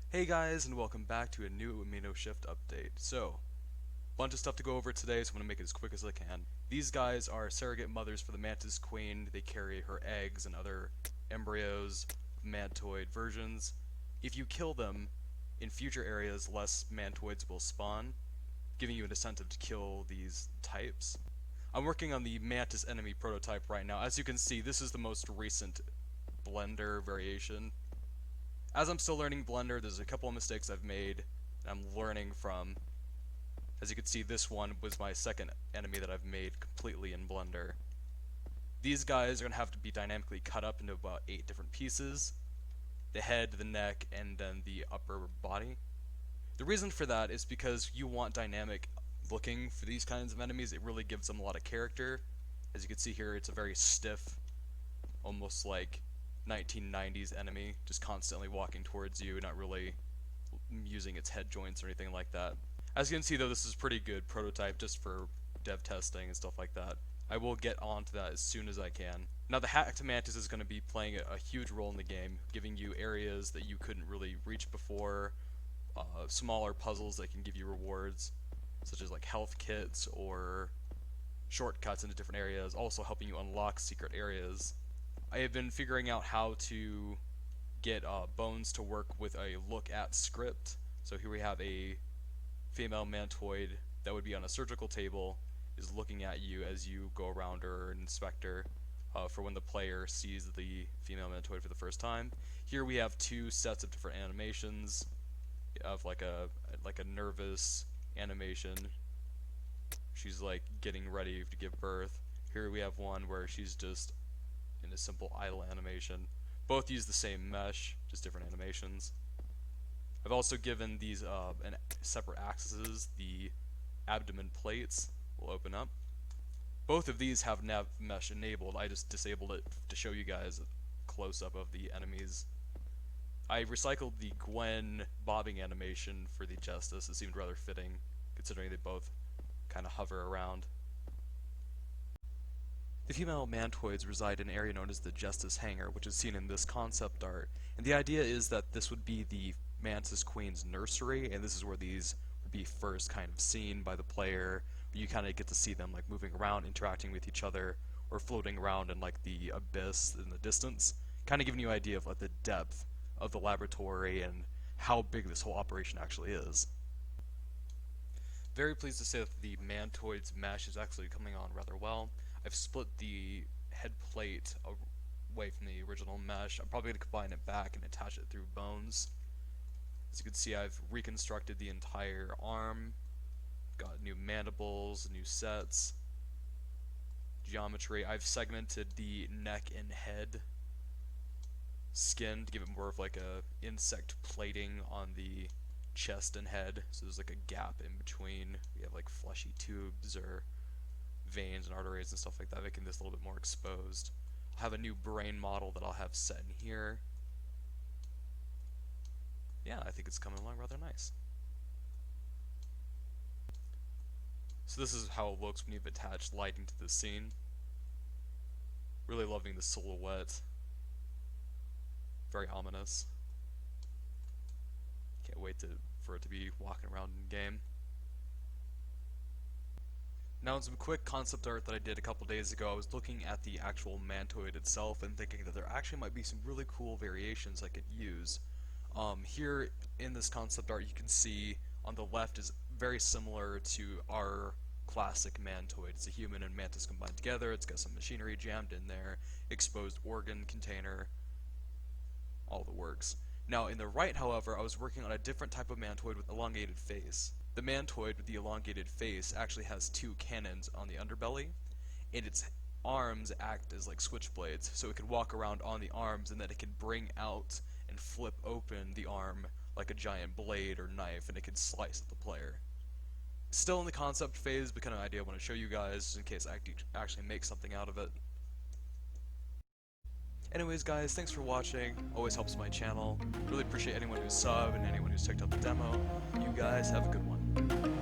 Hey guys, and welcome back to a new Aminoshift update. So, bunch of stuff to go over today, so I'm going to make it as quick as I can. These guys are surrogate mothers for the Mantis Queen. They carry her eggs and other embryos of Mantoid versions. If you kill them, in future areas, less Mantoids will spawn, giving you an incentive to kill these types. I'm working on the Mantis enemy prototype right now. As you can see, this is the most recent Blender variation. As I'm still learning Blender, there's a couple of mistakes I've made and I'm learning from. As you can see, this one was my second enemy that I've made completely in Blender. These guys are going to have to be dynamically cut up into about 8 different pieces. The head, the neck, and then the upper body. The reason for that is because you want dynamic looking for these kinds of enemies. It really gives them a lot of character. As you can see here, it's a very stiff, almost like 1990s enemy, just constantly walking towards you, not really using its head joints or anything like that. As you can see though, this is a pretty good prototype just for dev testing and stuff like that. I will get onto that as soon as I can. Now the hacked Mantis is going to be playing a huge role in the game, giving you areas that you couldn't really reach before, smaller puzzles that can give you rewards, such as like health kits or shortcuts into different areas, also helping you unlock secret areas. I have been figuring out how to get Bones to work with a look at script. So here we have a female mantoid that would be on a surgical table, is looking at you as you go around her and inspect her for when the player sees the female mantoid for the first time. Here we have 2 sets of different animations of like a nervous animation. She's like getting ready to give birth. Here we have one where she's just in a simple idle animation. Both use the same mesh, just different animations. I've also given these separate axes. The abdomen plates will open up. Both of these have nav mesh enabled. I just disabled it to show you guys a close-up of the enemies. I recycled the Gwen bobbing animation for the Justice. It seemed rather fitting, considering they both kind of hover around. The female mantoids reside in an area known as the Justice Hangar, which is seen in this concept art, and the idea is that this would be the Mantis Queen's nursery, and this is where these would be first kind of seen by the player. You kind of get to see them like moving around, interacting with each other, or floating around in like the abyss in the distance, kind of giving you an idea of like the depth of the laboratory and how big this whole operation actually is. Very pleased to say that the Mantoid's mesh is actually coming on rather well. I've split the head plate away from the original mesh. I'm probably going to combine it back and attach it through bones. As you can see, I've reconstructed the entire arm, got new mandibles, new sets, geometry. I've segmented the neck and head skin to give it more of like a insect plating on the chest and head, so there's like a gap in between. We have like fleshy tubes or veins and arteries and stuff like that, making this a little bit more exposed. I'll have a new brain model that I'll have set in here. Yeah, I think it's coming along rather nice. So this is how it looks when you've attached lighting to the scene. Really loving the silhouette. Very ominous. Can't wait for it to be walking around in game. Now in some quick concept art that I did a couple days ago, I was looking at the actual Mantoid itself and thinking that there actually might be some really cool variations I could use. Here in this concept art you can see on the left is very similar to our classic Mantoid. It's a human and Mantis combined together, it's got some machinery jammed in there, exposed organ container, all the works. Now in the right, however, I was working on a different type of Mantoid with elongated face. The Mantoid with the elongated face actually has 2 cannons on the underbelly, and its arms act as like switchblades, so it can walk around on the arms and then it can bring out and flip open the arm like a giant blade or knife, and it can slice at the player. Still in the concept phase, but kind of idea I want to show you guys in case I actually make something out of it. Anyways guys, thanks for watching, always helps my channel. Really appreciate anyone who's subbed and anyone who's checked out the demo. You guys have a good one.